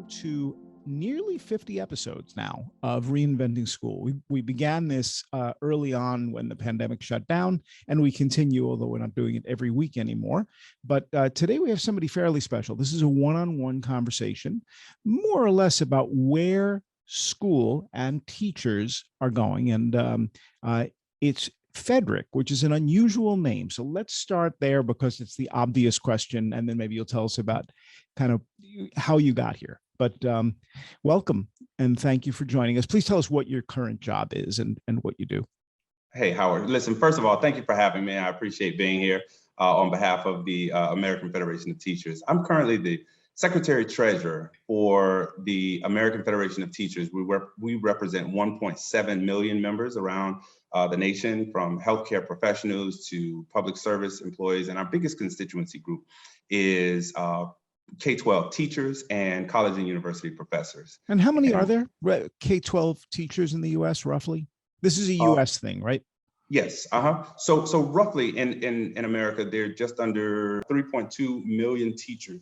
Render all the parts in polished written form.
to nearly 50 episodes now of Reinventing School. We began this early on when the pandemic shut down, and we continue, although we're not doing it every week anymore. But today we have somebody fairly special. This is a one-on-one conversation, more or less about where school and teachers are going. And it's Frederick, which is an unusual name. So let's start there because it's the obvious question. And then maybe you'll tell us about kind of how you got here. But welcome and thank you for joining us. Please tell us what your current job is and what you do. Hey, Howard. Listen, first of all, thank you for having me. I appreciate being here on behalf of the American Federation of Teachers. I'm currently the Secretary Treasurer for the American Federation of Teachers. We represent 1.7 million members around the nation, from healthcare professionals to public service employees. And our biggest constituency group is K-12 teachers and college and university professors. And how many are there K-12 teachers in the U.S. roughly? This is a U.S. thing, right? Yes. So roughly in America, there are just under 3.2 million teachers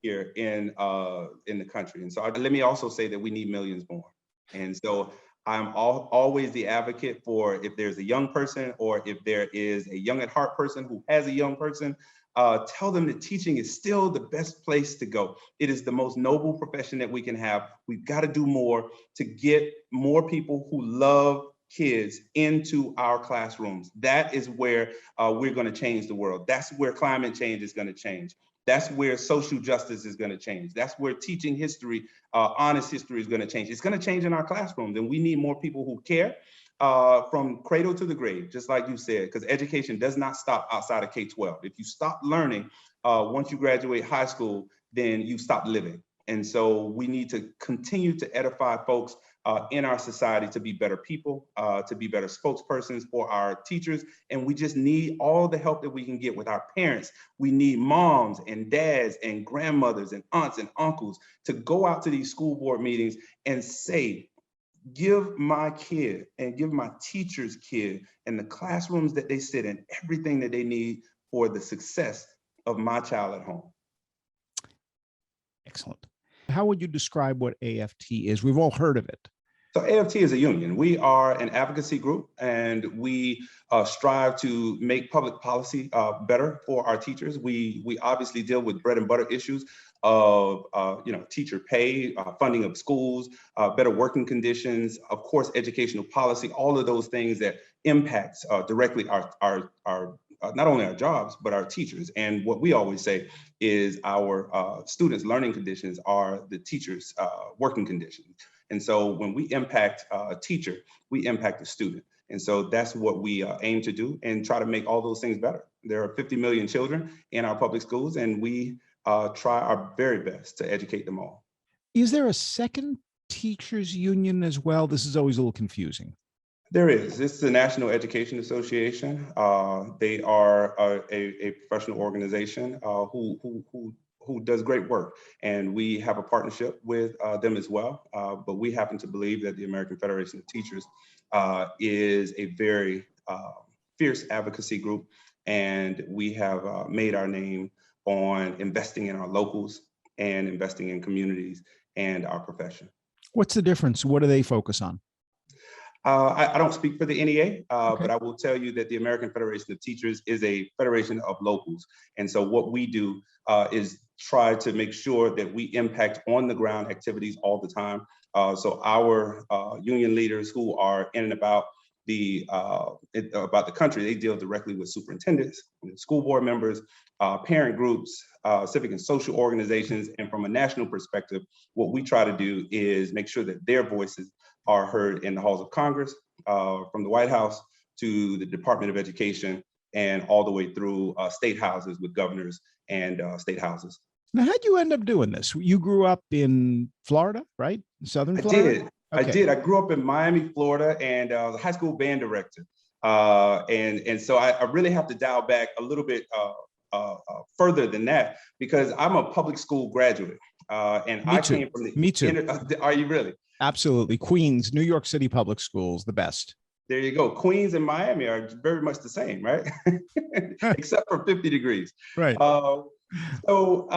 here in the country. And so let me also say that we need millions more. And so I'm always the advocate for, if there's a young person or if there is a young at heart person who has a young person, tell them that teaching is still the best place to go. It is the most noble profession that we can have. We've got to do more to get more people who love kids into our classrooms. That is where we're going to change the world. That's where climate change is going to change. That's where social justice is going to change. That's where teaching history, honest history, is going to change. It's going to change in our classrooms, and we need more people who care from cradle to the grave, just like you said, because education does not stop outside of K-12. If you stop learning once you graduate high school, then you stop living. And so we need to continue to edify folks in our society to be better people, to be better spokespersons for our teachers. And we just need all the help that we can get with our parents. We need moms and dads and grandmothers and aunts and uncles to go out to these school board meetings and say, give my kid and give my teacher's kid and the classrooms that they sit in everything that they need for the success of my child at home. Excellent. How would you describe what AFT is? We've all heard of it. So AFT is a union. We are an advocacy group, and we strive to make public policy better for our teachers. We obviously deal with bread and butter issues of teacher pay, funding of schools, better working conditions, of course, educational policy, all of those things that impacts directly our not only our jobs, but our teachers. And what we always say is our students' learning conditions are the teachers' working conditions. And so when we impact a teacher, we impact a student. And so that's what we aim to do and try to make all those things better. There are 50 million children in our public schools, and we try our very best to educate them all. Is there a second teachers union as well? This is always a little confusing. There is. This is the National Education Association. They are a professional organization who does great work, and we have a partnership with them as well. But we happen to believe that the American Federation of Teachers is a very fierce advocacy group, and we have made our name on investing in our locals and investing in communities and our profession. What's the difference? What do they focus on? I don't speak for the NEA, Okay. but I will tell you that the American Federation of Teachers is a federation of locals. And so what we do is try to make sure that we impact on the ground activities all the time. So our union leaders who are in and about the country, they deal directly with superintendents, school board members, parent groups, civic and social organizations. And from a national perspective, what we try to do is make sure that their voices are heard in the halls of Congress, from the White House to the Department of Education, and all the way through state houses with governors and state houses. Now, how'd you end up doing this? You grew up in Florida, right? Southern Florida? I did. Okay. I did. I grew up in Miami, Florida, and I was a high school band director. And so I really have to dial back a little bit further than that, because I'm a public school graduate. And I came from the— Me too. Are you really? Absolutely. Queens, New York City public schools, the best. There you go. Queens and Miami are very much the same, right? Except for 50 degrees. Right. So,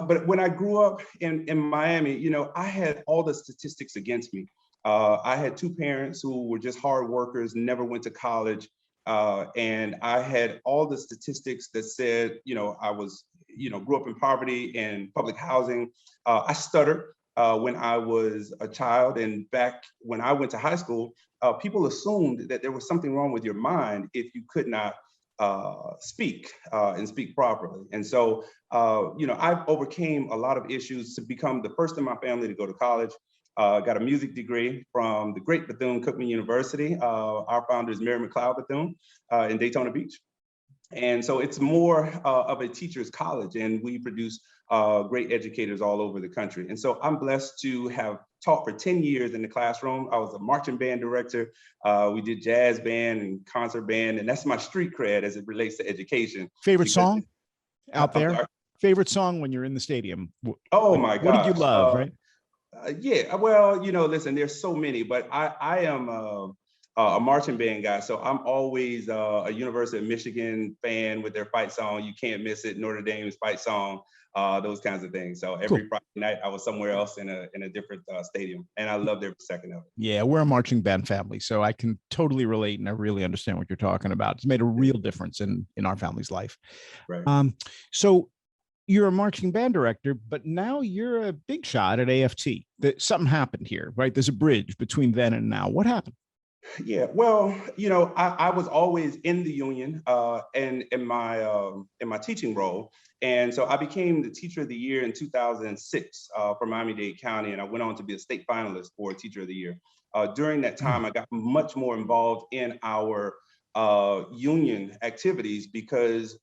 but when I grew up in Miami, you know, I had all the statistics against me. I had two parents who were just hard workers, never went to college. And I had all the statistics that said, you know, I was, you know, grew up in poverty and public housing. I stuttered when I was a child. And back when I went to high school, people assumed that there was something wrong with your mind if you could not speak and speak properly. And so, you know, I've overcame a lot of issues to become the first in my family to go to college. Got a music degree from the great Bethune-Cookman University. Our founder is Mary McLeod Bethune in Daytona Beach. And so it's more of a teacher's college, and we produce great educators all over the country. And so I'm blessed to have taught for 10 years in the classroom. I was a marching band director. We did jazz band and concert band, and that's my street cred as it relates to education. Favorite song out I'm there? sorry? Favorite song when you're in the stadium? Oh my What did you gosh. love, right? Yeah, well, you know, listen, there's so many, but I am a marching band guy. So I'm always a University of Michigan fan with their fight song. You can't miss it. Notre Dame's fight song, those kinds of things. So every Cool. Friday night I was somewhere else in a different stadium, and I loved every second of it. Yeah, we're a marching band family, so I can totally relate, and I really understand what you're talking about. It's made a real difference in our family's life. Right. So you're a marching band director, but now you're a big shot at AFT. That something happened here, right? There's a bridge between then and now. What happened? Yeah, well, you know, I was always in the union and in my teaching role, and so I became the Teacher of the Year in 2006 for Miami-Dade County, and I went on to be a state finalist for Teacher of the Year. During that time, I got much more involved in our union activities because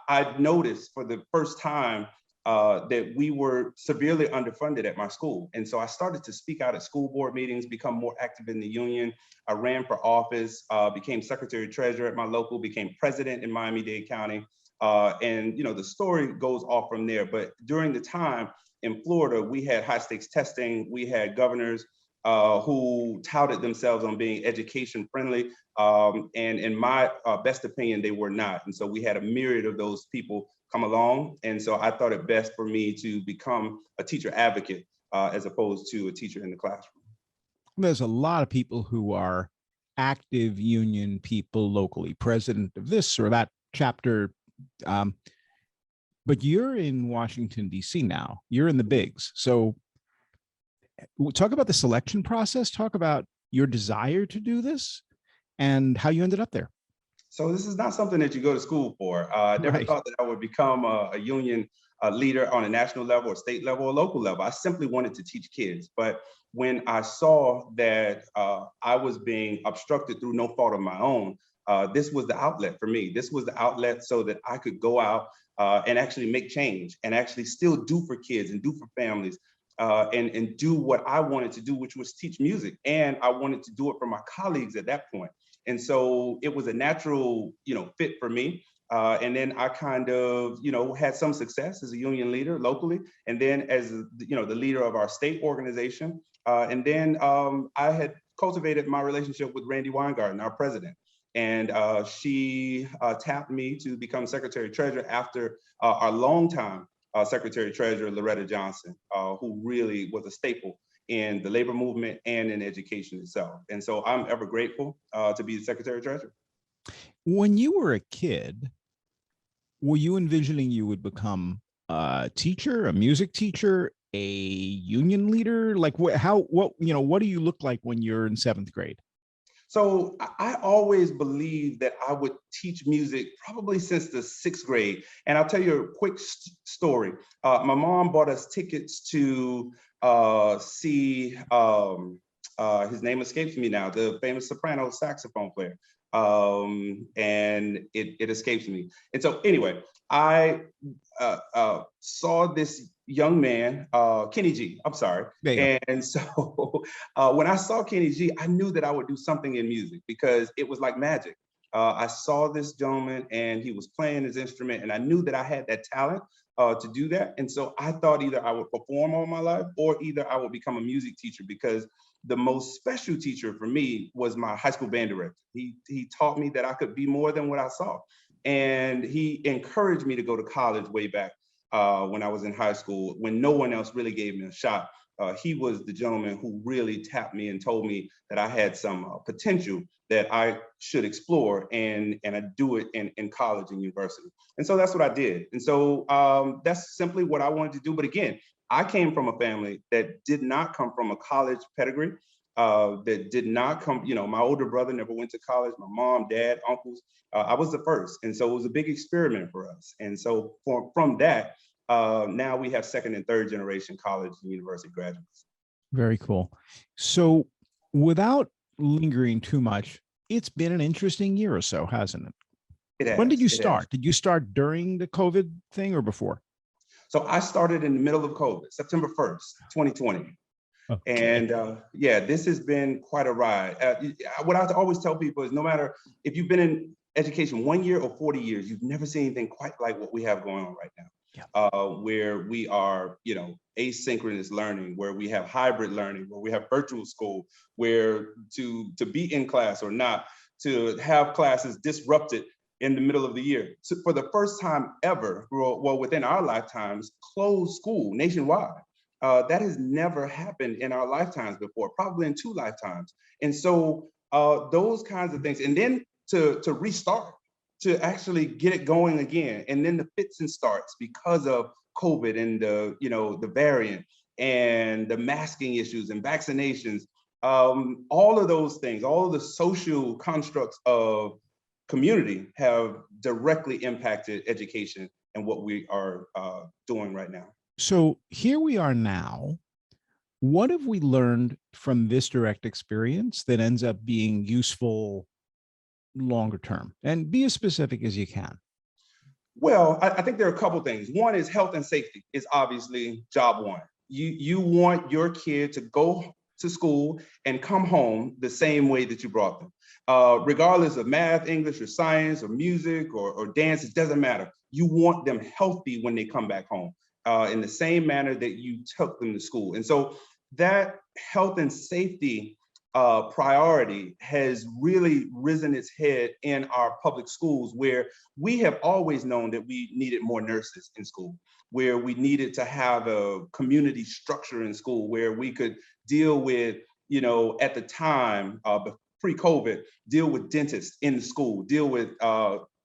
I noticed for the first time that we were severely underfunded at my school. And so I started to speak out at school board meetings, become more active in the union. I ran for office, became secretary treasurer at my local, became president in Miami-Dade County. And you know, the story goes off from there. But during the time in Florida, we had high stakes testing. We had governors who touted themselves on being education friendly. And in my best opinion, they were not. And so we had a myriad of those people come along. And so I thought it best for me to become a teacher advocate as opposed to a teacher in the classroom. There's a lot of people who are active union people locally, president of this or that chapter. But you're in Washington, D.C. now. You're in the bigs. So talk about the selection process. Talk about your desire to do this and how you ended up there. So this is not something that you go to school for. I never thought that I would become a union leader on a national level or state level or local level. I simply wanted to teach kids. But when I saw that I was being obstructed through no fault of my own, this was the outlet for me. This was the outlet so that I could go out and actually make change and actually still do for kids and do for families and do what I wanted to do, which was teach music. And I wanted to do it for my colleagues at that point. And so it was a natural, you know, fit for me. And then I kind of, you know, had some success as a union leader locally, and then as, you know, the leader of our state organization. And then I had cultivated my relationship with Randi Weingarten, our president. And she tapped me to become Secretary Treasurer after our longtime Secretary Treasurer, Loretta Johnson, who really was a staple in the labor movement and in education itself. And so I'm ever grateful to be the Secretary Treasurer. When you were a kid, were you envisioning you would become a teacher, a music teacher, a union leader? Like what do you look like when you're in 7th grade? So I always believed that I would teach music probably since the 6th grade. And I'll tell you a quick story. My mom bought us tickets to see, his name escapes me now, the famous soprano saxophone player. And it escapes me. And so anyway, I saw this young man, Kenny G, I'm sorry. And so when I saw Kenny G, I knew that I would do something in music because it was like magic. I saw this gentleman and he was playing his instrument and I knew that I had that talent to do that. And so I thought either I would perform all my life or either I would become a music teacher, because the most special teacher for me was my high school band director. He taught me that I could be more than what I saw. And he encouraged me to go to college way back when I was in high school, when no one else really gave me a shot. He was the gentleman who really tapped me and told me that I had some potential that I should explore, and I do it in college and university. And so that's what I did. And so that's simply what I wanted to do. But again, I came from a family that did not come from a college pedigree, that did not come, my older brother never went to college, my mom, dad, uncles. I was the first. And so it was a big experiment for us. And so from that, now we have second and third generation college and university graduates. Very cool. So without lingering too much, it's been an interesting year or so, hasn't it? When did you start? Did you start during the COVID thing or before? So I started in the middle of COVID, September 1st, 2020. Okay. And yeah, this has been quite a ride. What I always tell people is no matter if you've been in education 1 year or 40 years, you've never seen anything quite like what we have going on right now. Yeah. Where we are, asynchronous learning, where we have hybrid learning, where we have virtual school, where to be in class or not, to have classes disrupted in the middle of the year. So for the first time ever, well, within our lifetimes, closed school nationwide. That has never happened in our lifetimes before, probably in 2 lifetimes. And so those kinds of things, and then to restart, to actually get it going again, and then the fits and starts because of COVID and the variant and the masking issues and vaccinations, all of those things, all of the social constructs of community have directly impacted education and what we are doing right now. So here we are now. What have we learned from this direct experience that ends up being useful longer term? And be as specific as you can. Well, I think there are a couple things. One is health and safety is obviously job one. You want your kid to go to school and come home the same way that you brought them. Regardless of math, English, or science, or music, or dance, it doesn't matter. You want them healthy when they come back home in the same manner that you took them to school. And so that health and safety priority has really risen its head in our public schools, where we have always known that we needed more nurses in school, where we needed to have a community structure in school, where we could deal with, at the time, pre-COVID, deal with dentists in the school, deal with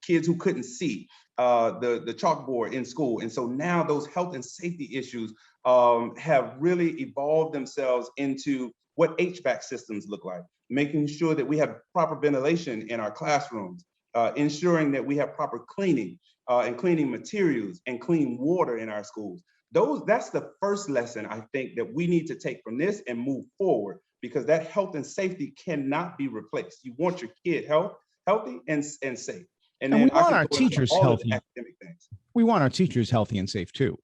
kids who couldn't see, the chalkboard in school. And so now those health and safety issues have really evolved themselves into what HVAC systems look like, making sure that we have proper ventilation in our classrooms, ensuring that we have proper cleaning and cleaning materials and clean water in our schools. That's the first lesson I think that we need to take from this and move forward, because that health and safety cannot be replaced. You want your kid healthy and safe. And we want our teachers healthy. Academic things. We want our teachers healthy and safe too.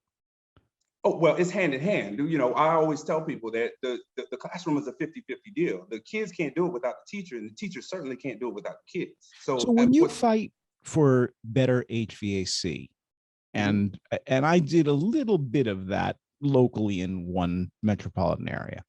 Oh, well, it's hand in hand. I always tell people that the classroom is a 50-50 deal. The kids can't do it without the teacher, and the teacher certainly can't do it without the kids. So when you fight for better HVAC, and I did a little bit of that locally in one metropolitan area,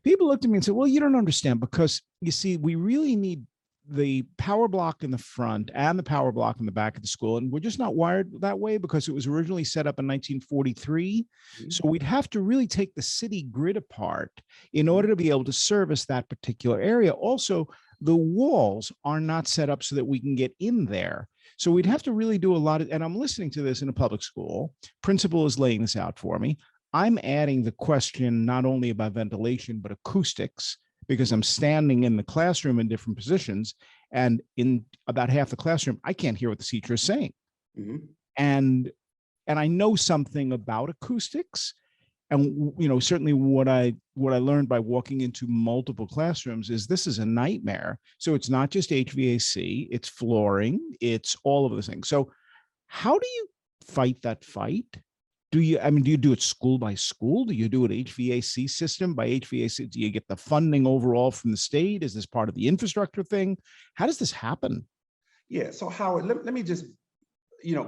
people looked at me and said, well, you don't understand, because you see, we really need the power block in the front and the power block in the back of the school. And we're just not wired that way because it was originally set up in 1943. So we'd have to really take the city grid apart in order to be able to service that particular area. Also, the walls are not set up so that we can get in there. So we'd have to really do a lot of, and I'm listening to this in a public school. Principal is laying this out for me. I'm adding the question not only about ventilation, but acoustics, because I'm standing in the classroom in different positions, and in about half the classroom, I can't hear what the teacher is saying. And I know something about acoustics, and certainly what I learned by walking into multiple classrooms is this is a nightmare. So it's not just HVAC, it's flooring, it's all of those things. So how do you fight that fight? Do you do it school by school? Do you do it HVAC system by HVAC? Do you get the funding overall from the state? Is this part of the infrastructure thing? How does this happen? Yeah, so Howard, let me just,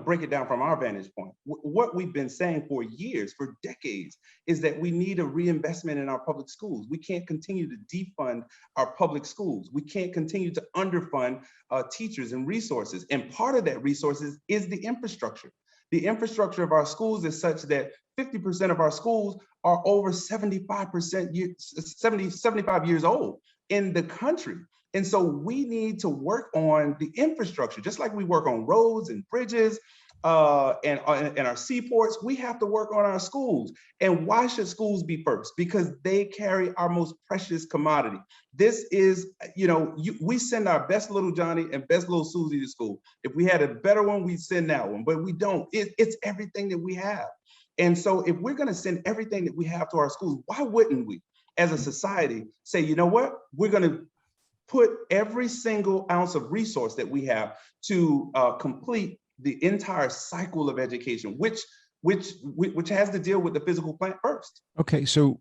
break it down from our vantage point. What we've been saying for years, for decades, is that we need a reinvestment in our public schools. We can't continue to defund our public schools. We can't continue to underfund teachers and resources. And part of that resources is the infrastructure. The infrastructure of our schools is such that 50% of our schools are over 75 years old in the country. And so we need to work on the infrastructure, just like we work on roads and bridges and our seaports. We have to work on our schools. And why should schools be first? Because they carry our most precious commodity. This is, we send our best little Johnny and best little Susie to school. If we had a better one, we'd send that one, but we don't. It's everything that we have. And so if we're going to send everything that we have to our schools, why wouldn't we, as a society, say, you know what, we're going to put every single ounce of resource that we have to complete the entire cycle of education, which has to deal with the physical plant first. Okay, so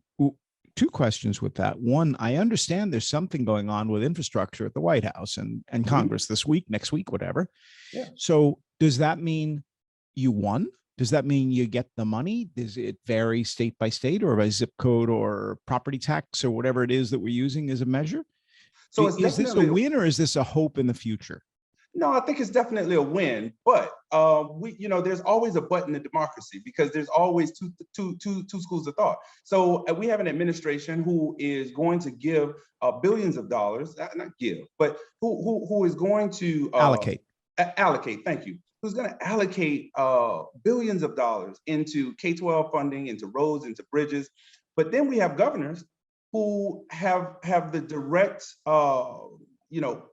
two questions with that. One, I understand there's something going on with infrastructure at the White House and Congress this week, next week, whatever. Yeah. So does that mean you won? Does that mean you get the money? Does it vary state by state or by zip code or property tax or whatever it is that we're using as a measure? So is this a win or is this a hope in the future? No, I think it's definitely a win, but there's always a but in the democracy because there's always two schools of thought. So we have an administration who is going to give billions of dollars, not give, but who is going to allocate. Thank you. Who's going to allocate billions of dollars into K-12 funding, into roads, into bridges. But then we have governors who have the direct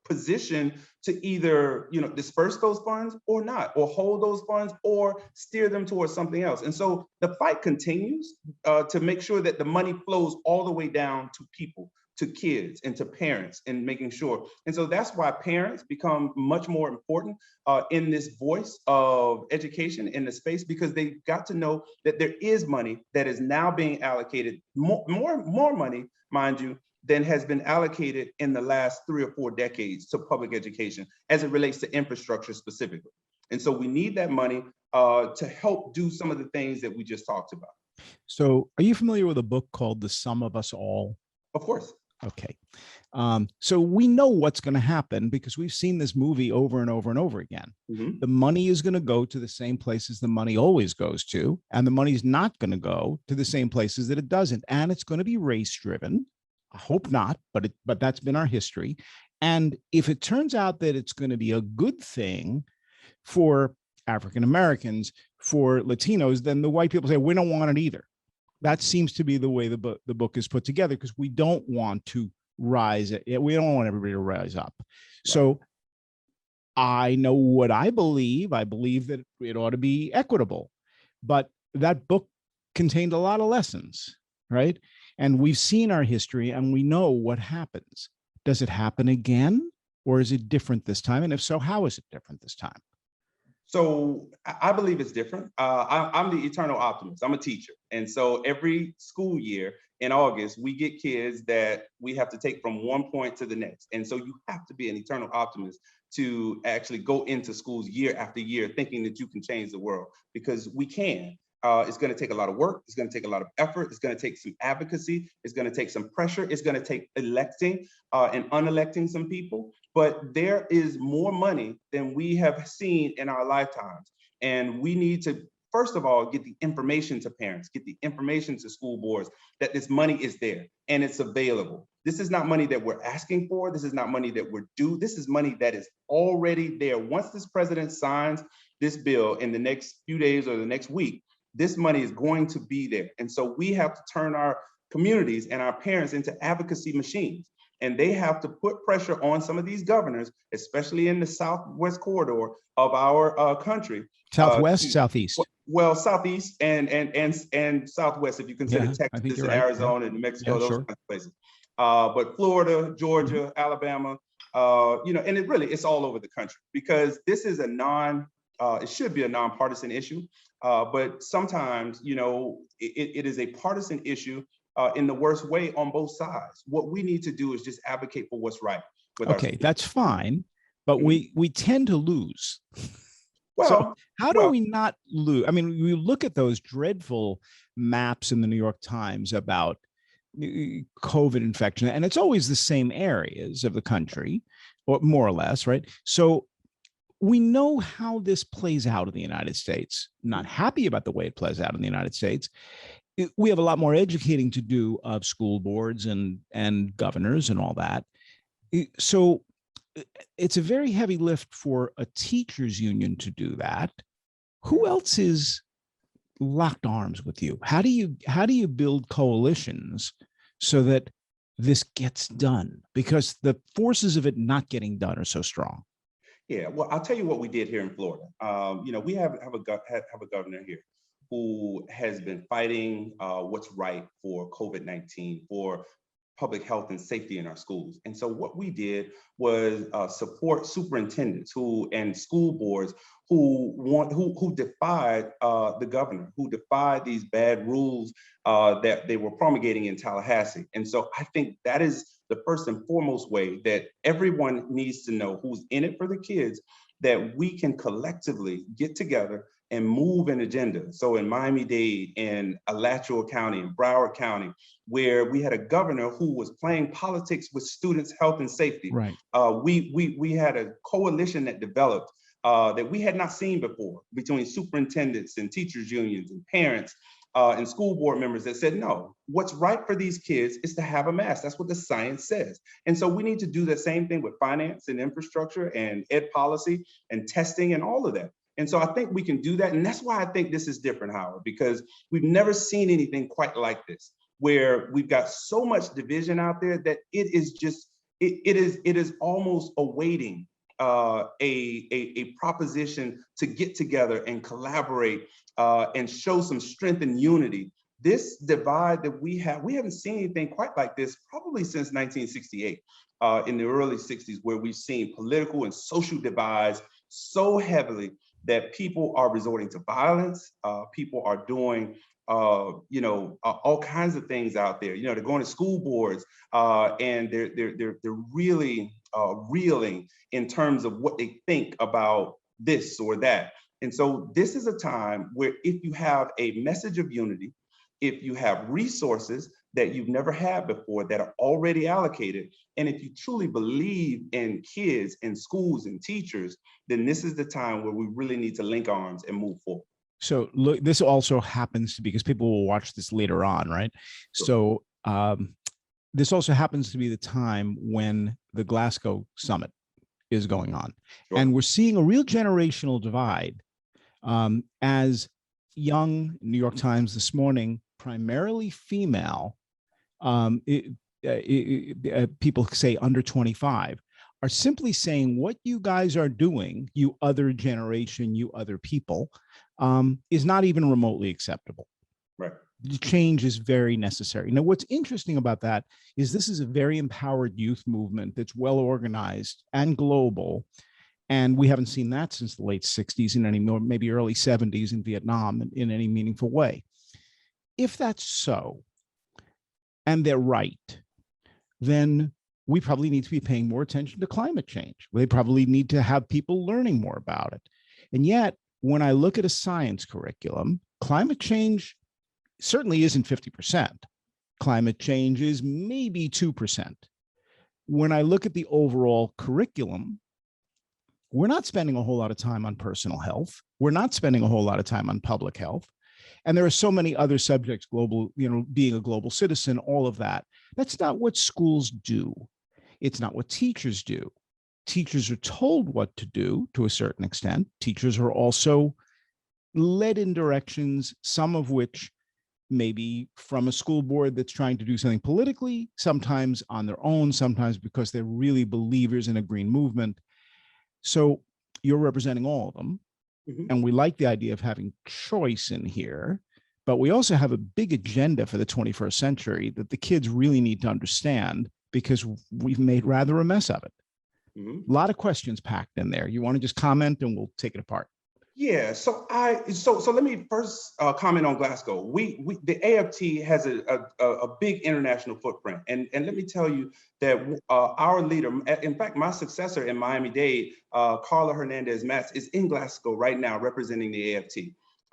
position to either, disperse those funds or not, or hold those funds or steer them towards something else. And so the fight continues to make sure that the money flows all the way down to people, to kids and to parents, and making sure. And so that's why parents become much more important in this voice of education in the space, because they've got to know that there is money that is now being allocated, more money, mind you, than has been allocated in the last 3 or 4 decades to public education as it relates to infrastructure specifically. And so we need that money to help do some of the things that we just talked about. So are you familiar with a book called The Sum of Us All? Of course. Okay. So we know what's going to happen because we've seen this movie over and over and over again. Mm-hmm. The money is going to go to the same places the money always goes to, and the money's not going to go to the same places that it doesn't. And it's going to be race driven. I hope not, but that's been our history. And if it turns out that it's going to be a good thing for African Americans, for Latinos, then the white people say, we don't want it either. That seems to be the way the book is put together, because we don't want to rise. We don't want everybody to rise up. Right. So I know what I believe. I believe that it ought to be equitable, but that book contained a lot of lessons, right? And we've seen our history and we know what happens. Does it happen again, or is it different this time? And if so, how is it different this time? So I believe it's different. I'm the eternal optimist. I'm a teacher. And so every school year in August, we get kids that we have to take from one point to the next. And so you have to be an eternal optimist to actually go into schools year after year thinking that you can change the world, because we can. It's going to take a lot of work. It's going to take a lot of effort. It's going to take some advocacy. It's going to take some pressure. It's going to take electing and unelecting some people. But there is more money than we have seen in our lifetimes. And we need to, first of all, get the information to parents, get the information to school boards that this money is there and it's available. This is not money that we're asking for. This is not money that we're due. This is money that is already there. Once this president signs this bill in the next few days or the next week, this money is going to be there. And so we have to turn our communities and our parents into advocacy machines. And they have to put pressure on some of these governors, especially in the southwest corridor of our country. Southwest, southeast. Well, southeast and southwest, if you consider Texas and Arizona and New Mexico, those kinds of places. But Florida, Georgia, Alabama, and it's all over the country, because this is it should be a nonpartisan issue. But sometimes, it is a partisan issue in the worst way on both sides. What we need to do is just advocate for what's right. Okay, that's fine, but we tend to lose. Well, so how do we not lose? I mean, we look at those dreadful maps in the New York Times about COVID infection, and it's always the same areas of the country, or more or less, right? So we know how this plays out in the United States. Not happy about the way it plays out in the United States. We have a lot more educating to do of school boards and governors and all that. So it's a very heavy lift for a teachers union to do that. Who else is locked arms with you? How do you build coalitions so that this gets done? Because the forces of it not getting done are so strong. Yeah, well, I'll tell you what we did here in Florida. We have a governor here who has been fighting what's right for COVID-19, for public health and safety in our schools. And so what we did was support superintendents and school boards who defied the governor, who defied these bad rules that they were promulgating in Tallahassee. And so I think that is the first and foremost way that everyone needs to know who's in it for the kids, that we can collectively get together and move an agenda. So in Miami-Dade, in Alachua County, in Broward County, where we had a governor who was playing politics with students' health and safety. Right. We had a coalition that developed that we had not seen before between superintendents and teachers unions and parents and school board members that said, no, what's right for these kids is to have a mask. That's what the science says. And so we need to do the same thing with finance and infrastructure and ed policy and testing and all of that. And so I think we can do that. And that's why I think this is different, Howard, because we've never seen anything quite like this, where we've got so much division out there that it is almost awaiting a proposition to get together and collaborate and show some strength and unity. This divide that we haven't seen anything quite like this probably since 1968, in the early 60s, where we've seen political and social divides so heavily that people are resorting to violence. People are doing all kinds of things out there. They're going to school boards and they're really reeling in terms of what they think about this or that. And so this is a time where if you have a message of unity, if you have resources that you've never had before that are already allocated, and if you truly believe in kids and schools and teachers, then this is the time where we really need to link arms and move forward. So look, this also happens to be, because people will watch this later on, right? Sure. So this also happens to be the time when the Glasgow summit is going on. Sure. And we're seeing a real generational divide as young, New York Times this morning, primarily female, people say under 25, are simply saying what you guys are doing, you other generation, you other people, is not even remotely acceptable. Right. The change is very necessary. Now, what's interesting about that is this is a very empowered youth movement that's well organized and global. And we haven't seen that since the late 60s and maybe early 70s in Vietnam in any meaningful way. If that's so, and they're right, then we probably need to be paying more attention to climate change. They probably need to have people learning more about it. And yet, when I look at a science curriculum, climate change certainly isn't 50%. Climate change is maybe 2%. When I look at the overall curriculum, we're not spending a whole lot of time on personal health. We're not spending a whole lot of time on public health. And there are so many other subjects, global, being a global citizen, all of that. That's not what schools do. It's not what teachers do. Teachers are told what to do to a certain extent. Teachers are also led in directions, some of which maybe from a school board that's trying to do something politically, sometimes on their own, sometimes because they're really believers in a green movement. So you're representing all of them. Mm-hmm. And we like the idea of having choice in here, but we also have a big agenda for the 21st century that the kids really need to understand, because we've made rather a mess of it. Mm-hmm. A lot of questions packed in there. You want to just comment and we'll take it apart? Yeah, so let me first comment on Glasgow. The AFT has a big international footprint, and let me tell you that our leader, in fact, my successor in Miami-Dade, Carla Hernandez-Matz, is in Glasgow right now representing the AFT.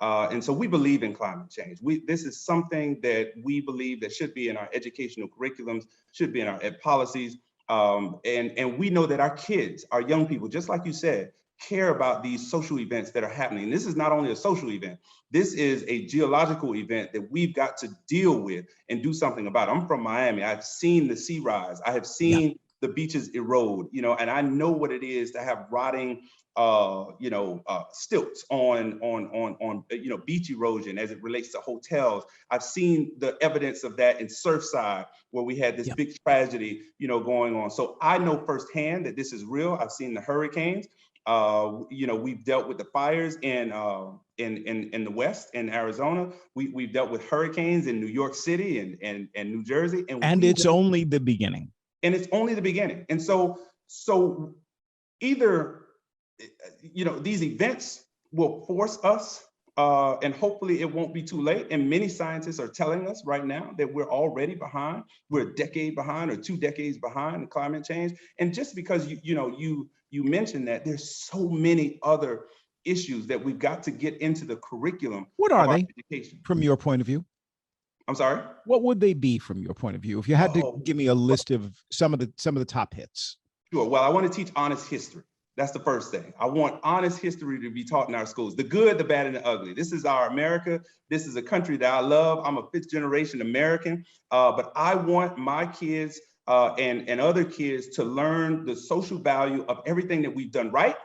And so we believe in climate change. This is something that we believe that should be in our educational curriculums, should be in our ed policies, and we know that our kids, our young people, just like you said, care about these social events that are happening. This is not only a social event, this is a geological event that we've got to deal with and do something about. I'm from Miami. I've seen the sea rise. I have seen the beaches erode, and I know what it is to have rotting stilts on beach erosion as it relates to hotels. I've seen the evidence of that in Surfside, where we had this big tragedy, going on. So I know firsthand that this is real. I've seen the hurricanes. We've dealt with the fires in the West, in Arizona. We've dealt with hurricanes in New York City and New Jersey. And it's only the beginning. And it's only the beginning. And so either these events will force us, and hopefully it won't be too late. And many scientists are telling us right now that we're already behind. We're a decade behind or 2 decades behind in climate change. And just because you mentioned that, there's so many other issues that we've got to get into the curriculum. What are they, education. From your point of view? I'm sorry? What would they be from your point of view? If you had to give me a list of some of the top hits. Sure. Well, I want to teach honest history. That's the first thing. I want honest history to be taught in our schools. The good, the bad, and the ugly. This is our America. This is a country that I love. I'm a 5th generation American, but I want my kids and other kids to learn the social value of everything that we've done right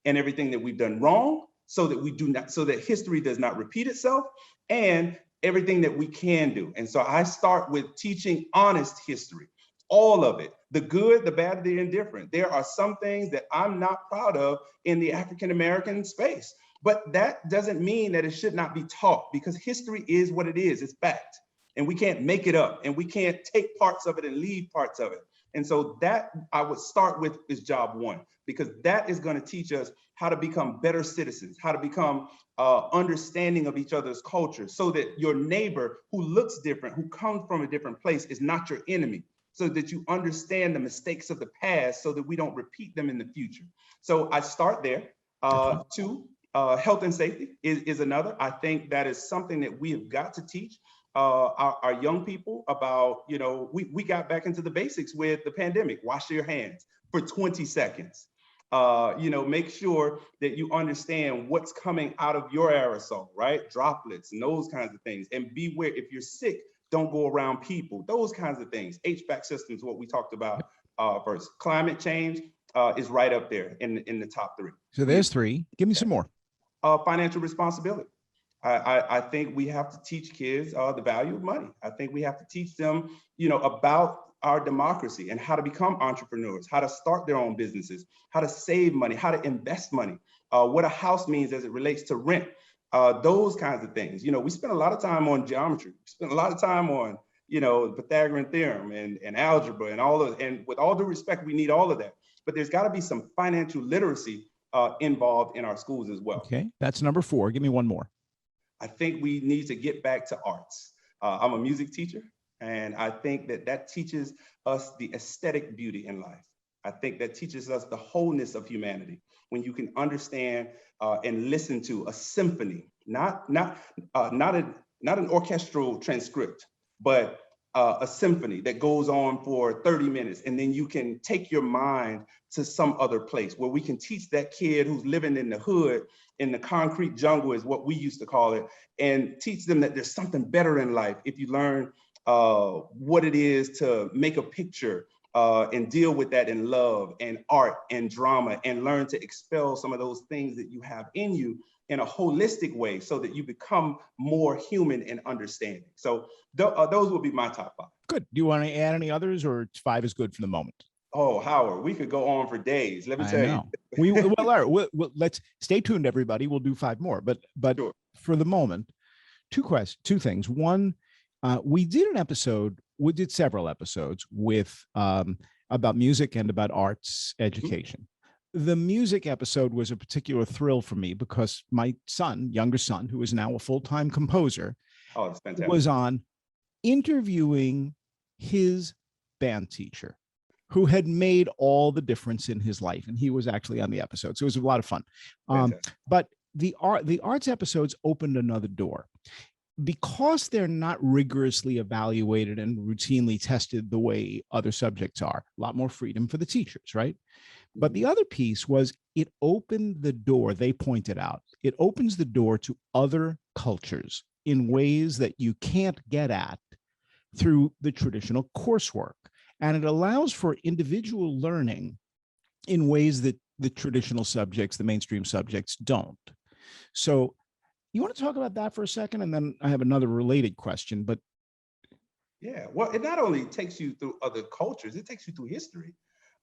and everything that we've done wrong, so that history does not repeat itself, and everything that we can do. And so I start with teaching honest history, all of it, the good, the bad, the indifferent. There are some things that I'm not proud of in the African-American space, but that doesn't mean that it should not be taught, because history is what it is. It's fact, and we can't make it up, and we can't take parts of it and leave parts of it. And so that I would start with is job one, because that is going to teach us how to become better citizens, how to become understanding of each other's culture, so that your neighbor who looks different, who comes from a different place, is not your enemy, so that you understand the mistakes of the past so that we don't repeat them in the future. So I start there. 2, health and safety is another. I think that is something that we have got to teach our young people about. We got back into the basics with the pandemic. Wash your hands for 20 seconds. Make sure that you understand what's coming out of your aerosol, right? Droplets and those kinds of things. And beware, if you're sick, don't go around people, those kinds of things. HVAC systems, what we talked about first. Climate change is right up there in the top 3. So there's 3. Give me some more. Financial responsibility. I think we have to teach kids the value of money. I think we have to teach them, about our democracy and how to become entrepreneurs, how to start their own businesses, how to save money, how to invest money, what a house means as it relates to rent, those kinds of things. We spend a lot of time on geometry. We spend a lot of time on, the Pythagorean theorem and algebra and all of, and with all due respect, we need all of that. But there's got to be some financial literacy involved in our schools as well. Okay, that's number 4. Give me one more. I think we need to get back to arts. I'm a music teacher, and I think that teaches us the aesthetic beauty in life. I think that teaches us the wholeness of humanity. When you can understand and listen to a symphony, not an orchestral transcript, but a symphony that goes on for 30 minutes, and then you can take your mind to some other place where we can teach that kid who's living in the hood, in the concrete jungle is what we used to call it, and teach them that there's something better in life if you learn what it is to make a picture and deal with that in love and art and drama, and learn to expel some of those things that you have in you in a holistic way, so that you become more human and understanding. So those would be my top 5. Good. Do you want to add any others, or 5 is good for the moment? Oh, Howard, we could go on for days. Let me tell you. Well, let's stay tuned, everybody. We'll do 5 more, but sure. For the moment, 2 things. One, we did several episodes with about music and about arts education. Mm-hmm. The music episode was a particular thrill for me because my younger son, who is now a full-time composer, was on interviewing his band teacher, who had made all the difference in his life. And he was actually on the episode. So it was a lot of fun. But the arts episodes opened another door. Because they're not rigorously evaluated and routinely tested the way other subjects are, a lot more freedom for the teachers, right? But the other piece was it opened the door, they pointed out, it opens the door to other cultures in ways that you can't get at through the traditional coursework. And it allows for individual learning in ways that the traditional subjects, the mainstream subjects, don't. So you want to talk about that for a second? And then I have another related question, but. Yeah, well, it not only takes you through other cultures, it takes you through history,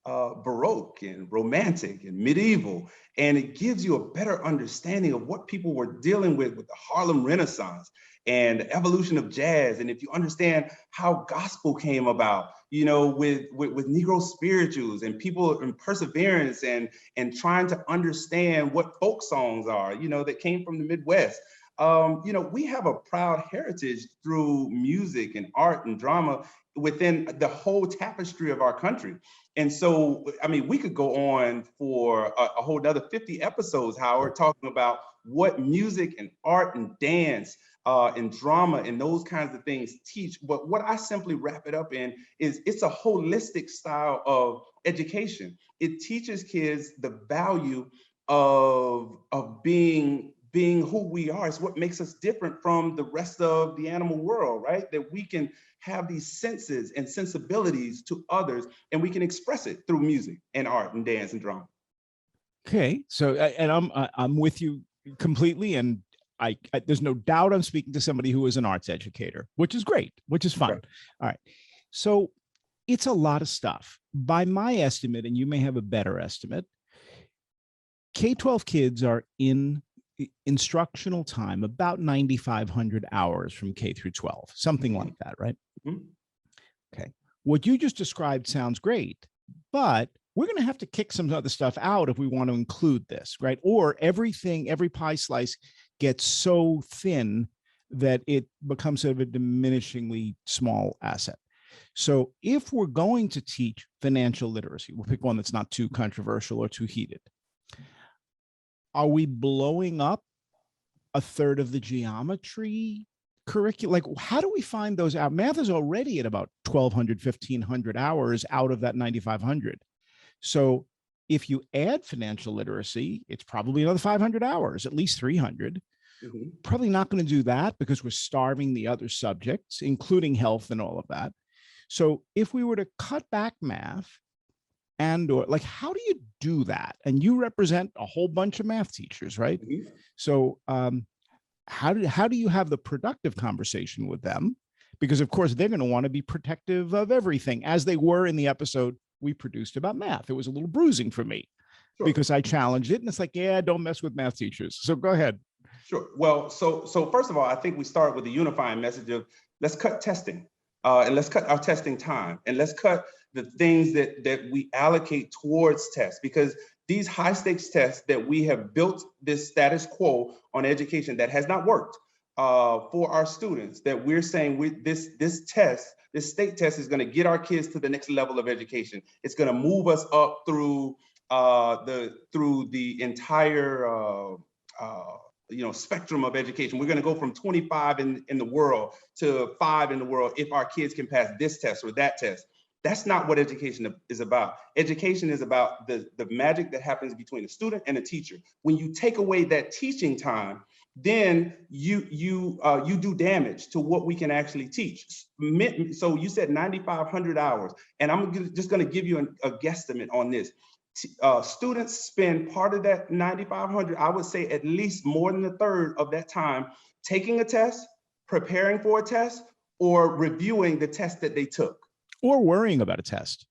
Baroque and Romantic and medieval, and it gives you a better understanding of what people were dealing with the Harlem Renaissance and the evolution of jazz. And if you understand how gospel came about, with Negro spirituals and people and perseverance and trying to understand what folk songs are, that came from the Midwest. We have a proud heritage through music and art and drama within the whole tapestry of our country. And so, we could go on for a whole nother 50 episodes, Howard, talking about what music and art and dance and drama and those kinds of things teach. But what I simply wrap it up in is it's a holistic style of education. It teaches kids the value of being who we are. It's what makes us different from the rest of the animal world, right? That we can have these senses and sensibilities to others, and we can express it through music and art and dance and drama. Okay, so and I'm with you completely, and I there's no doubt I'm speaking to somebody who is an arts educator, which is great, which is fun. Right. All right, so it's a lot of stuff. By my estimate, and you may have a better estimate, K-12 kids are in instructional time about 9,500 hours from K through 12, something like that, right? Mm-hmm. Okay. What you just described sounds great, but we're going to have to kick some other stuff out if we want to include this, right? Or every pie slice gets so thin that it becomes sort of a diminishingly small asset. So if we're going to teach financial literacy, we'll pick one that's not too controversial or too heated. Are we blowing up a third of the geometry curriculum? Like, how do we find those out? Math is already at about 1,200, 1,500 hours out of that 9,500. So if you add financial literacy, it's probably another 500 hours, at least 300. Mm-hmm. Probably not going to do that because we're starving the other subjects, including health and all of that. So if we were to cut back math, or like, how do you do that? And you represent a whole bunch of math teachers, right? Mm-hmm. So how do you have the productive conversation with them? Because of course they're going to want to be protective of everything, as they were in the episode we produced about math. It was a little bruising for me. Sure. Because I challenged it, and it's like, yeah, don't mess with math teachers. So go ahead. Sure. Well, so first of all, I think we start with the unifying message of let's cut testing, and let's cut our testing time, and let's cut the things that we allocate towards tests, because these high stakes tests that we have built this status quo on education that has not worked for our students, that we're saying this state test is going to get our kids to the next level of education. It's going to move us up through the entire spectrum of education. We're going to go from 25 in the world to 5 in the world if our kids can pass this test or that test. That's not what education is about. Education is about the magic that happens between a student and a teacher. When you take away that teaching time, then you do damage to what we can actually teach. So you said 9,500 hours, and I'm just going to give you a guesstimate on this. Students spend part of that 9,500, I would say at least more than a third of that time taking a test, preparing for a test, or reviewing the test that they took. Or worrying about a test.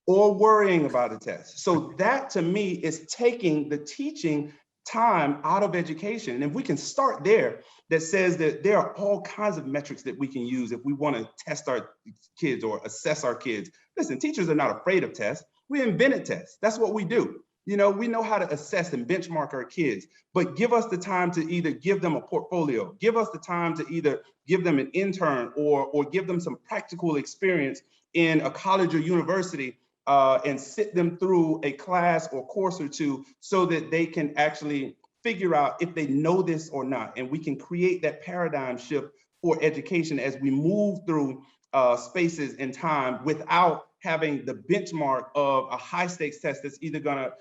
So that to me is taking the teaching time out of education. And if we can start there, that says that there are all kinds of metrics that we can use if we want to test our kids or assess our kids. Listen, teachers are not afraid of tests. We invented tests. That's what we do. We know how to assess and benchmark our kids, but give us the time to either give them a portfolio, give us the time to either give them an intern or give them some practical experience in a college or university and sit them through a class or course or two so that they can actually figure out if they know this or not. And we can create that paradigm shift for education as we move through spaces and time without having the benchmark of a high stakes test that's either going to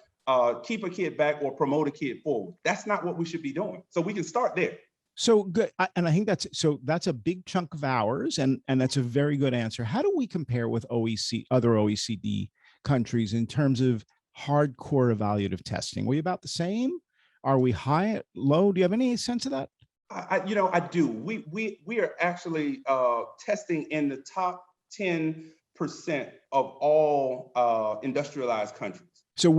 keep a kid back or promote a kid forward. That's not what we should be doing. So we can start there. So good. And I think that's a big chunk of hours, and that's a very good answer. How do we compare with other OECD countries in terms of hardcore evaluative testing? Are we about the same? Are we high, low? Do you have any sense of that? I do. We are actually testing in the top 10% of all industrialized countries. So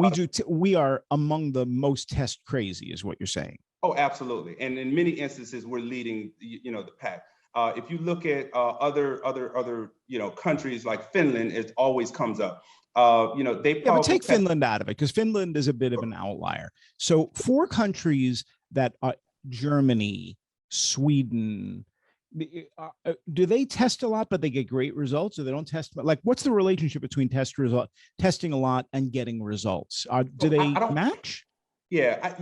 we are among the most test crazy, is what you're saying. Oh, absolutely. And in many instances, we're leading, the pack. If you look at other countries like Finland, it always comes up. They probably but take Finland out of it, because Finland is a bit of an outlier. So 4 countries that are Germany, Sweden, do they test a lot, but they get great results, or they don't test? Like, what's the relationship between testing a lot and getting results? Do they match? Yeah,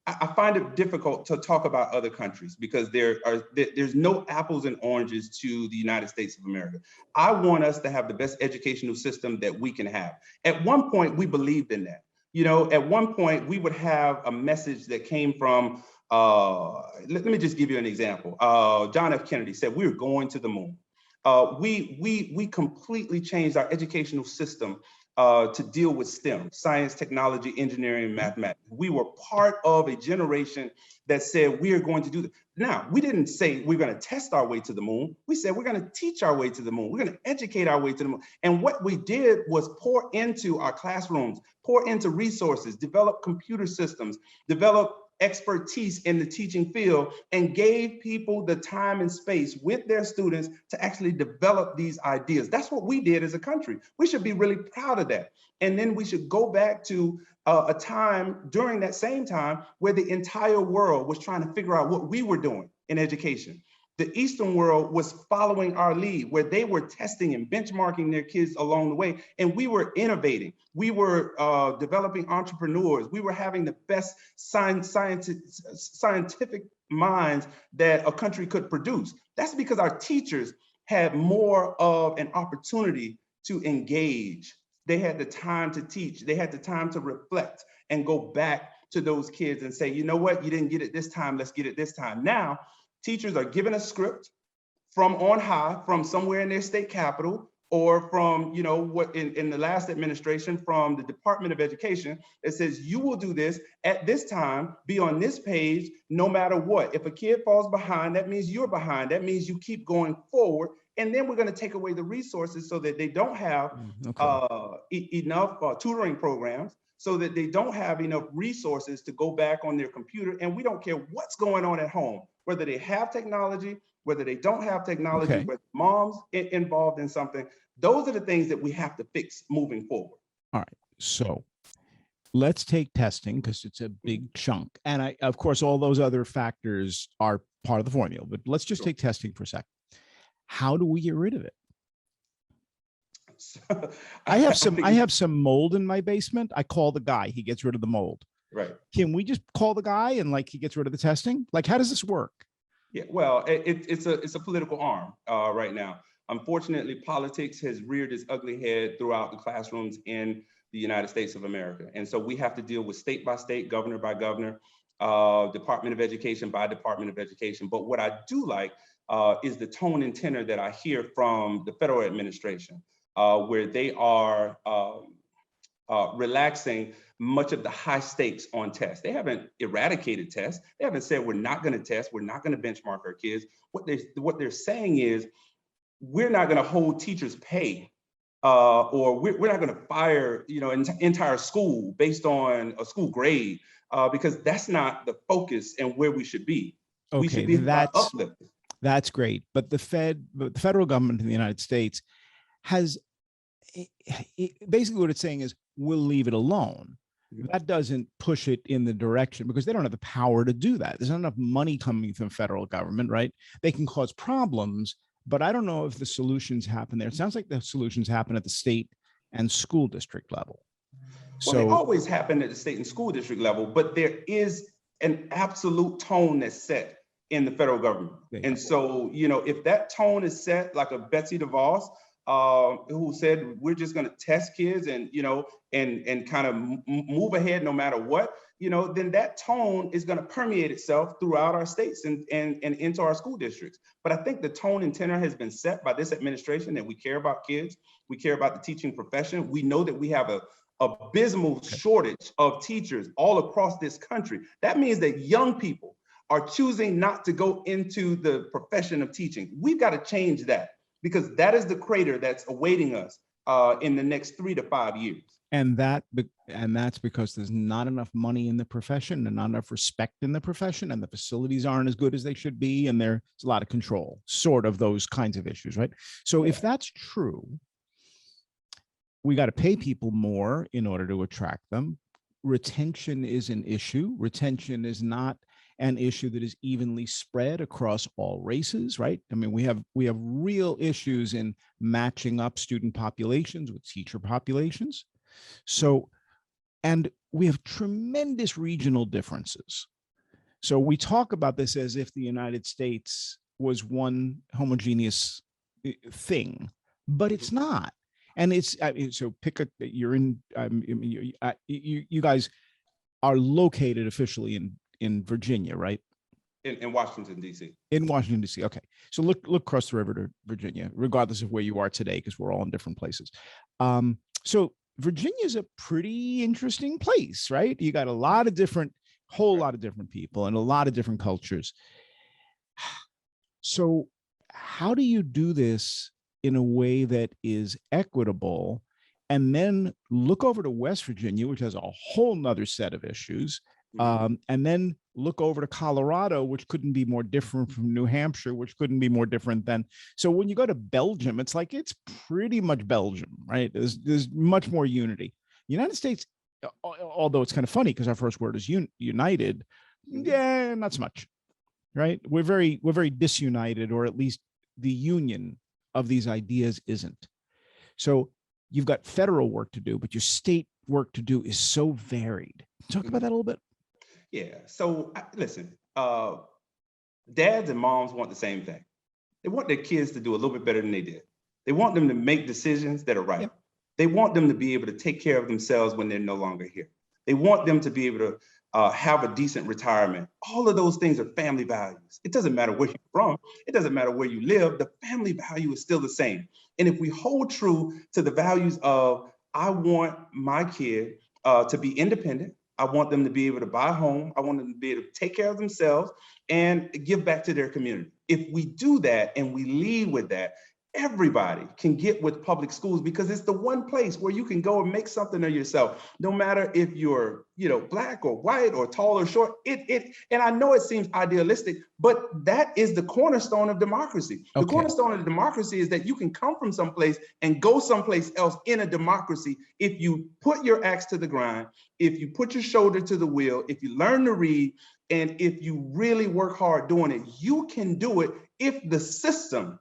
I find it difficult to talk about other countries because there's no apples and oranges to the United States of America. I want us to have the best educational system that we can have. At one point, we believed in that. At one point, we would have a message that came from, let me just give you an example. John F. Kennedy said, we're going to the moon. We completely changed our educational system to deal with STEM, science, technology, engineering, and mathematics. We were part of a generation that said we are going to do this. Now, we didn't say we're going to test our way to the moon. We said we're going to teach our way to the moon. We're going to educate our way to the moon. And what we did was pour into our classrooms, pour into resources, develop computer systems, develop expertise in the teaching field, and gave people the time and space with their students to actually develop these ideas. That's what we did as a country. We should be really proud of that. And then we should go back to a time during that same time where the entire world was trying to figure out what we were doing in education. The Eastern world was following our lead, where they were testing and benchmarking their kids along the way, and we were innovating. We were developing entrepreneurs. We were having the best scientific minds that a country could produce. That's because our teachers had more of an opportunity to engage. They had the time to teach. They had the time to reflect and go back to those kids and say, you know what, you didn't get it this time, let's get it this time. Now, teachers are given a script from on high, from somewhere in their state capital, or from, what in the last administration, from the Department of Education, that says you will do this at this time, be on this page, no matter what. If a kid falls behind, that means you're behind. That means you keep going forward. And then we're going to take away the resources so that they don't have enough tutoring programs, so that they don't have enough resources to go back on their computer. And we don't care what's going on at home, whether they have technology, whether they don't have technology, whether mom's involved in something. Those are the things that we have to fix moving forward. All right. So let's take testing, because it's a big chunk. And of course, all those other factors are part of the formula, but let's just take testing for a second. How do we get rid of it? I have some mold in my basement. I call the guy, he gets rid of the mold. Right. Can we just call the guy and he gets rid of the testing? How does this work? Yeah, well, it's a political arm right now. Unfortunately, politics has reared its ugly head throughout the classrooms in the United States of America. And so we have to deal with state by state, governor by governor, Department of Education by Department of Education. But what I do like is the tone and tenor that I hear from the federal administration, where they are relaxing much of the high stakes on tests. They haven't eradicated tests. They haven't said we're not going to test, we're not going to benchmark our kids. What they're saying is we're not going to hold teachers' pay, or we're not going to fire an entire school based on a school grade, because that's not the focus and where we should be. Okay, we should be uplifting. That's great, but the federal government in the United States has basically what it's saying is we'll leave it alone. That doesn't push it in the direction, because they don't have the power to do that. There's not enough money coming from the federal government, right? They can cause problems, but I don't know if the solutions happen there. It sounds like the solutions happen at the state and school district level. Well, they always happen at the state and school district level, but there is an absolute tone that's set in the federal government. And so, if that tone is set like a Betsy DeVos, who said we're just going to test kids and, and kind of move ahead no matter what, then that tone is going to permeate itself throughout our states and into our school districts. But I think the tone and tenor has been set by this administration that we care about kids. We care about the teaching profession. We know that we have a abysmal shortage of teachers all across this country. That means that young people are choosing not to go into the profession of teaching. We've got to change that, because that is the crater that's awaiting us in the next 3 to 5 years. And that's because there's not enough money in the profession and not enough respect in the profession, and the facilities aren't as good as they should be, and there's a lot of control, sort of those kinds of issues, right? So if that's true, we got to pay people more in order to attract them. Retention is an issue. Retention is not an issue that is evenly spread across all races, right? I mean, we have real issues in matching up student populations with teacher populations. So, and we have tremendous regional differences. So we talk about this as if the United States was one homogeneous thing, but it's not. And it's, so pick a, you're in, you guys are located officially in Virginia, right? In Washington, D.C. In Washington, D.C. Okay. So look across the river to Virginia, regardless of where you are today, because we're all in different places. So Virginia is a pretty interesting place, right? You got a lot of different, lot of different people and a lot of different cultures. So how do you do this in a way that is equitable, and then look over to West Virginia, which has a whole nother set of issues, and then look over to Colorado, which couldn't be more different from New Hampshire, which couldn't be more different than. So when you go to Belgium, it's like it's pretty much Belgium, right? There's much more unity. United States, although it's kind of funny because our first word is united, yeah, not so much, right? We're very disunited, or at least the union of these ideas isn't. So you've got federal work to do, but your state work to do is so varied. Talk about that a little bit. Yeah. So listen, dads and moms want the same thing. They want their kids to do a little bit better than they did. They want them to make decisions that are right. Yep. They want them to be able to take care of themselves when they're no longer here. They want them to be able to have a decent retirement. All of those things are family values. It doesn't matter where you're from. It doesn't matter where you live. The family value is still the same. And if we hold true to the values of, I want my kid to be independent. I want them to be able to buy a home. I want them to be able to take care of themselves and give back to their community. If we do that and we lead with that, everybody can get with public schools, because it's the one place where you can go and make something of yourself, no matter if you're, black or white or tall or short. And I know it seems idealistic, but that is the cornerstone of democracy. Okay. The cornerstone of democracy is that you can come from someplace and go someplace else in a democracy if you put your axe to the grind, if you put your shoulder to the wheel, if you learn to read, and if you really work hard doing it. You can do it if the system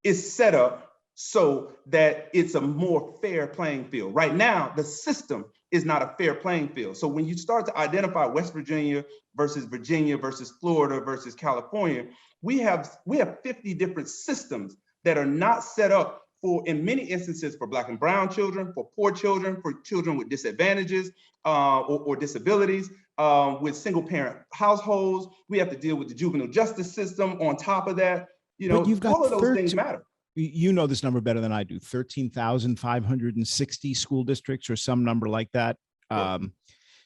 is set up so that it's a more fair playing field. Right now, the system is not a fair playing field. So when you start to identify West Virginia versus Florida versus California, we have 50 different systems that are not set up for, in many instances, for Black and brown children, for poor children, for children with disadvantages or disabilities, with single parent households. We have to deal with the juvenile justice system on top of that. You've got all of those things matter. You know this number better than I do. 13,560 school districts or some number like that. Yeah.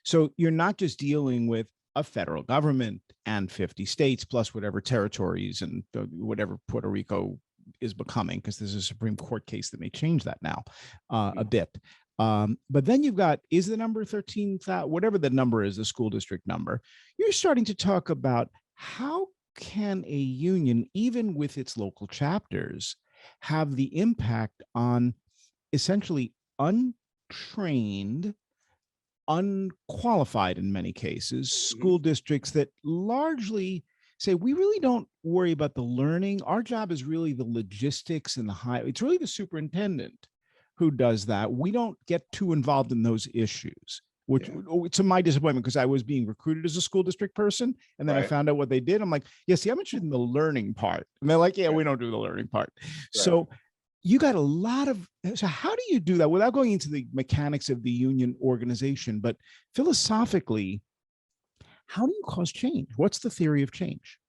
So you're not just dealing with a federal government and 50 states plus whatever territories and whatever Puerto Rico is becoming, because there's a Supreme Court case that may change that now a bit. But then you've got, is the number 13,000, whatever the number is, the school district number, you're starting to talk about how can a union, even with its local chapters, have the impact on essentially untrained, unqualified in many cases, school districts that largely say, we really don't worry about the learning. Our job is really the logistics and it's really the superintendent who does that. We don't get too involved in those issues, which to my disappointment, because I was being recruited as a school district person. And then I found out what they did. I'm like, yeah, see, I'm interested in the learning part. And they're like, yeah, we don't do the learning part. So you got a lot of, so how do you do that without going into the mechanics of the union organization, but philosophically, how do you cause change? What's the theory of change?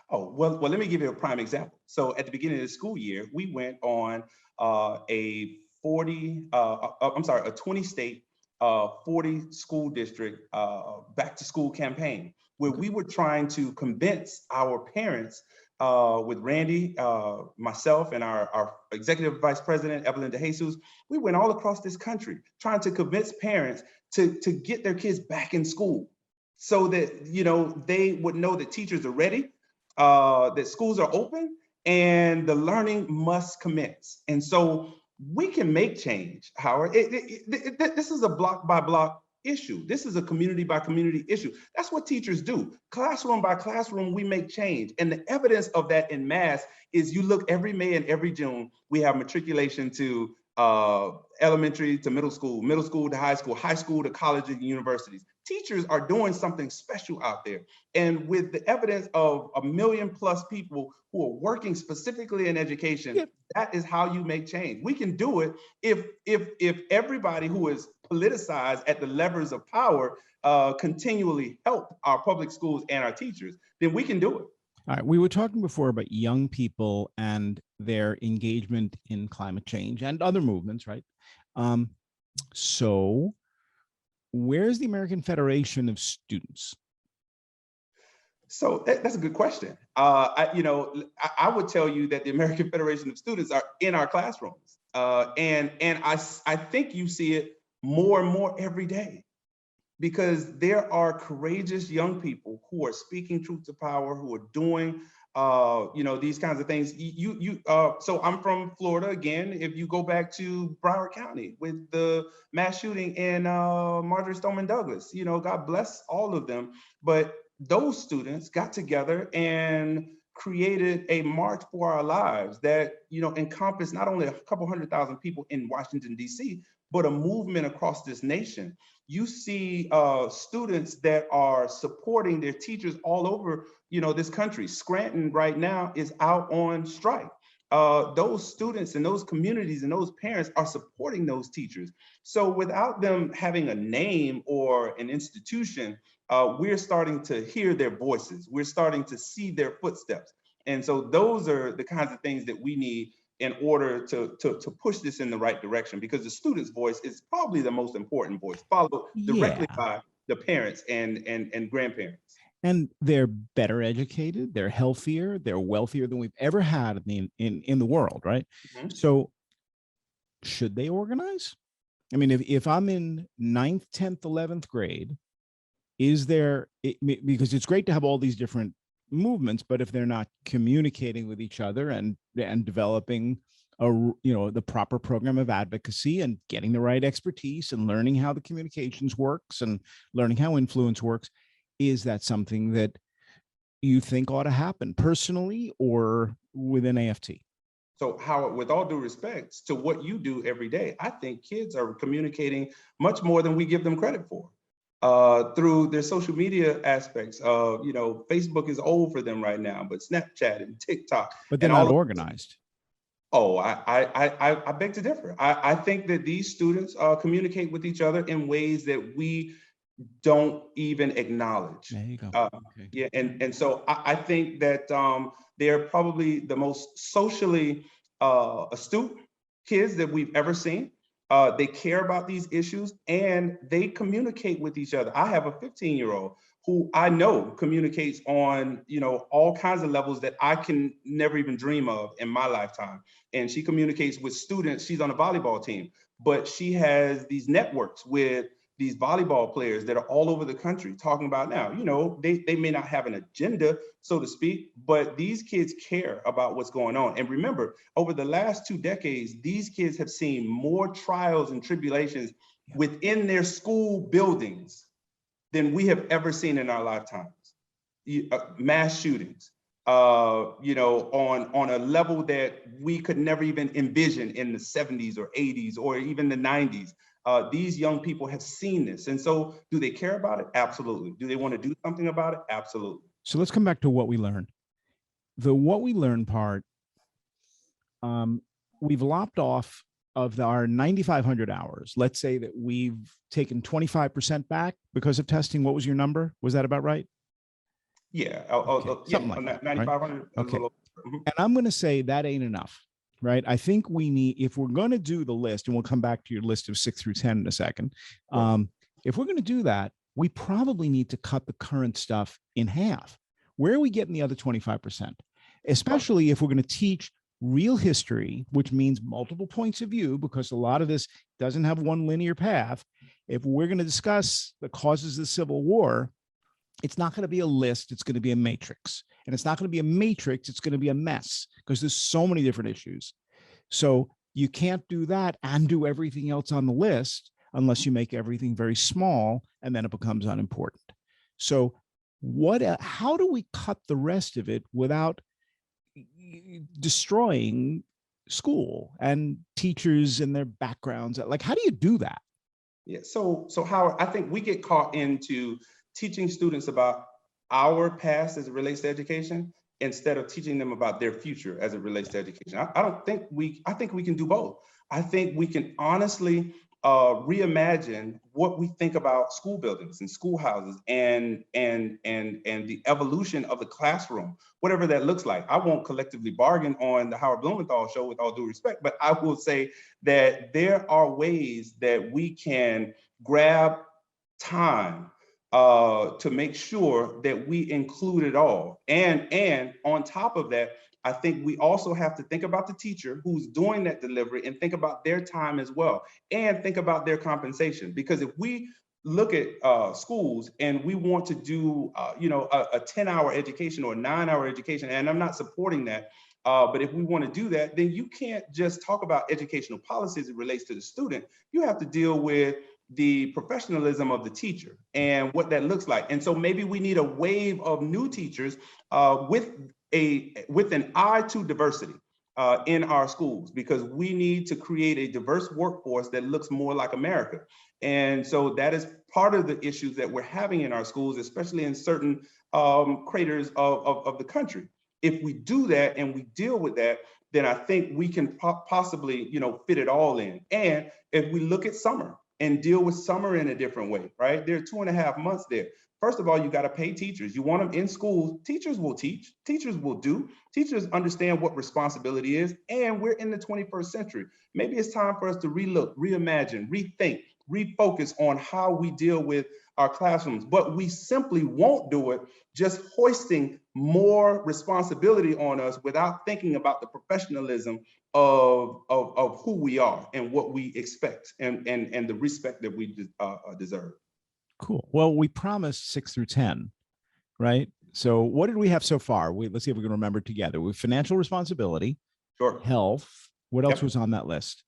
Oh, well, let me give you a prime example. So at the beginning of the school year, we went on a 20 state, 40 school district back to school campaign where Okay. we were trying to convince our parents with Randy, myself, and our executive vice president, Evelyn DeJesus. We went all across this country trying to convince parents to get their kids back in school so that, they would know that teachers are ready, that schools are open, and the learning must commence. And so we can make change, Howard. This is a block by block issue. This is a community by community issue. That's what teachers do. Classroom by classroom, we make change. And the evidence of that in mass is you look every May and every June, we have matriculation to elementary to middle school to high school to college and universities. Teachers are doing something special out there. And with the evidence of 1 million plus people who are working specifically in education, Yeah. that is how you make change. We can do it if everybody who is politicized at the levers of power continually help our public schools and our teachers, then we can do it. All right. We were talking before about young people and their engagement in climate change and other movements, right? So where's the American Federation of Students? So that's a good question. I would tell you that the American Federation of Students are in our classrooms. And I think you see it more and more every day, because there are courageous young people who are speaking truth to power, who are doing, these kinds of things. So I'm from Florida again. If you go back to Broward County with the mass shooting in Marjorie Stoneman Douglas, God bless all of them. But those students got together and created a March for Our Lives that, encompassed not only a couple 100,000 people in Washington, D.C., but a movement across this nation. You see students that are supporting their teachers all over, this country. Scranton right now is out on strike. Those students and those communities and those parents are supporting those teachers. So without them having a name or an institution, we're starting to hear their voices. We're starting to see their footsteps. And so those are the kinds of things that we need in order to push this in the right direction, because the student's voice is probably the most important voice, followed directly Yeah. by the parents and grandparents. And they're better educated, they're healthier, they're wealthier than we've ever had in the world, right? Mhm. So should they organize? I mean, if I'm in 9th, 10th, 11th grade, because it's great to have all these different movements, but if they're not communicating with each other and developing the proper program of advocacy and getting the right expertise and learning how the communications works and learning how influence works, is that something that you think ought to happen personally or within AFT? So Howard, with all due respect to what you do every day, I think kids are communicating much more than we give them credit for. Through their social media aspects. Facebook is old for them right now, but Snapchat and TikTok. But they're And not all of, organized. oh, I beg to differ. I think that these students communicate with each other in ways that we don't even acknowledge. There you go. Okay. Yeah, and so I think that they're probably the most socially astute kids that we've ever seen. They care about these issues and they communicate with each other. I have a 15-year-old who I know communicates on, all kinds of levels that I can never even dream of in my lifetime. And she communicates with students. She's on a volleyball team, but she has these networks with these volleyball players that are all over the country talking about now, they may not have an agenda, so to speak, but these kids care about what's going on. And remember, over the last 2 decades, these kids have seen more trials and tribulations within their school buildings than we have ever seen in our lifetimes. Mass shootings, on a level that we could never even envision in the 70s or 80s or even the 90s. These young people have seen this. And so do they care about it? Absolutely. Do they want to do something about it? Absolutely. So let's come back to what we learned. The what we learned part, we've lopped off of our 9,500 hours. Let's say that we've taken 25% back because of testing. What was your number? Was that about right? Yeah, Something like that, right? 9,500. Okay. And I'm going to say that ain't enough, right? I think we need, if we're going to do the list, and we'll come back to your list of 6 through 10 in a second. If we're going to do that, we probably need to cut the current stuff in half. Where are we getting the other 25%? Especially if we're going to teach real history, which means multiple points of view, because a lot of this doesn't have one linear path. If we're going to discuss the causes of the Civil War, it's not going to be a list, it's going to be a matrix. And it's not going to be a matrix, it's going to be a mess, because there's so many different issues. So you can't do that and do everything else on the list unless you make everything very small, and then it becomes unimportant. So how do we cut the rest of it without destroying school and teachers and their backgrounds? Like, how do you do that? Yeah, so Howard, I think we get caught into teaching students about our past as it relates to education instead of teaching them about their future as it relates to education. I think we can do both. I think we can honestly reimagine what we think about school buildings and schoolhouses and the evolution of the classroom, whatever that looks like. I won't collectively bargain on the Howard Blumenthal show, with all due respect, but I will say that there are ways that we can grab time to make sure that we include it all. And on top of that, I think we also have to think about the teacher who's doing that delivery and think about their time as well, and think about their compensation. Because if we look at schools and we want to do, a 10-hour education or a 9-hour education, and I'm not supporting that, but if we want to do that, then you can't just talk about educational policies as it relates to the student. You have to deal with the professionalism of the teacher and what that looks like. And so maybe we need a wave of new teachers with an eye to diversity in our schools, because we need to create a diverse workforce that looks more like America. And so that is part of the issues that we're having in our schools, especially in certain craters of the country. If we do that and we deal with that, then I think we can possibly, fit it all in. And if we look at summer and deal with summer in a different way, right? There are 2.5 months there. First of all, you got to pay teachers. You want them in schools. Teachers will teach. Teachers will do. Teachers understand what responsibility is. And we're in the 21st century. Maybe it's time for us to relook, reimagine, rethink, refocus on how we deal with our classrooms. But we simply won't do it just hoisting more responsibility on us without thinking about the professionalism of who we are and what we expect and the respect that we deserve. Cool. Well, we promised 6 through 10, right? So what did we have so far? Let's see if we can remember together. We have financial responsibility, sure, health. What else was on that list?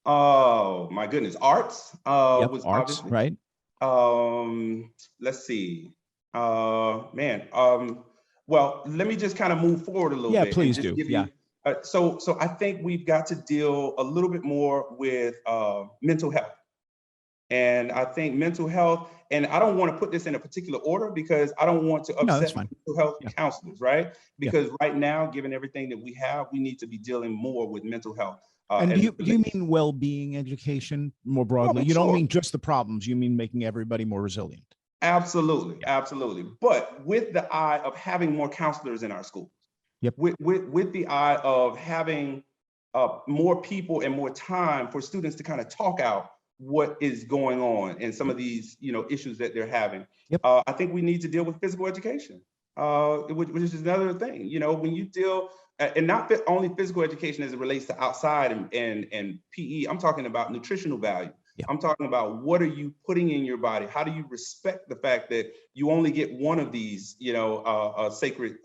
Oh my goodness, arts was arts, obviously. right? Let's see. Well, let me just kind of move forward a little bit. Yeah, please do. Yeah. So I think we've got to deal a little bit more with mental health. And I think mental health, and I don't want to put this in a particular order because I don't want to upset mental health counselors, right? Because right now, given everything that we have, we need to be dealing more with mental health. And do you mean well-being education more broadly? You don't mean just the problems, you mean making everybody more resilient. Absolutely, absolutely. But with the eye of having more counselors in our schools, with the eye of having more people and more time for students to kind of talk out what is going on and some of these, issues that they're having. I think we need to deal with physical education, which is another thing. When you deal, and not only physical education as it relates to outside and PE, I'm talking about nutritional value. I'm talking about what are you putting in your body? How do you respect the fact that you only get one of these, sacred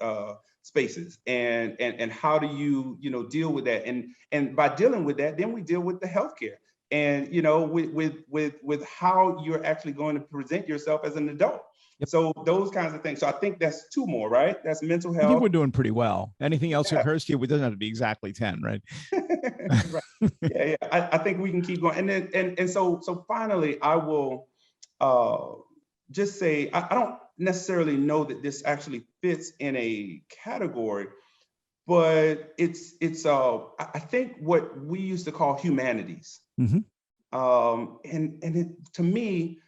spaces, and how do you, deal with that? And by dealing with that, then we deal with the healthcare. And with how you're actually going to present yourself as an adult. So those kinds of things. So I think that's 2 more, right? That's mental health. I think we're doing pretty well. Anything else occurs to you? It doesn't have to be exactly 10, right? Right. Yeah. I think we can keep going. And then and so finally, I will just say I don't necessarily know that this actually fits in a category, but I think what we used to call humanities. Mhm. To me,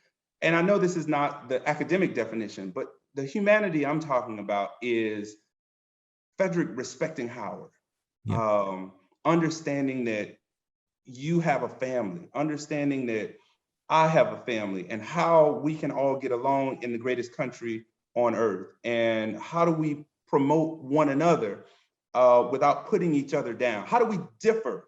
and I know this is not the academic definition, but the humanity I'm talking about is Frederick respecting Howard, Yeah. understanding that you have a family, understanding that I have a family, and how we can all get along in the greatest country on earth, and how do we promote one another without putting each other down? How do we differ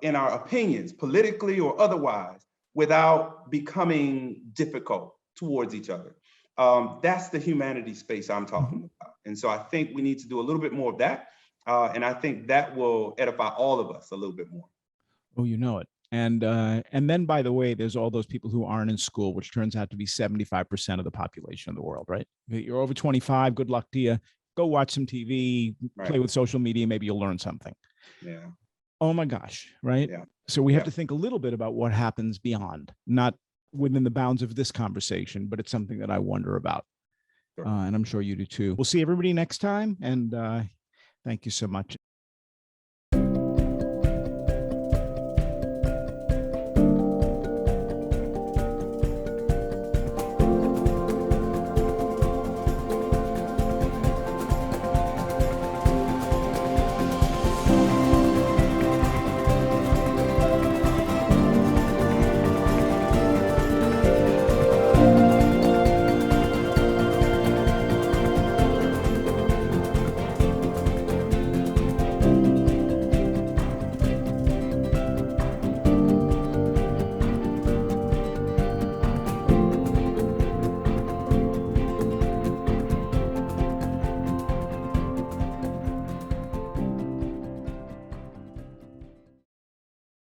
in our opinions, politically or otherwise, without becoming difficult towards each other? That's the humanity space I'm talking about. And so I think we need to do a little bit more of that. And I think that will edify all of us a little bit more. Oh, you know it. And then, by the way, there's all those people who aren't in school, which turns out to be 75% of the population of the world, right? You're over 25, good luck to you. Go watch some TV, play Right. with social media, maybe you'll learn something. Yeah. Oh my gosh, right? Yeah. So we have Yeah. to think a little bit about what happens beyond, not within the bounds of this conversation, but it's something that I wonder about. Sure. And I'm sure you do too. We'll see everybody next time. And thank you so much.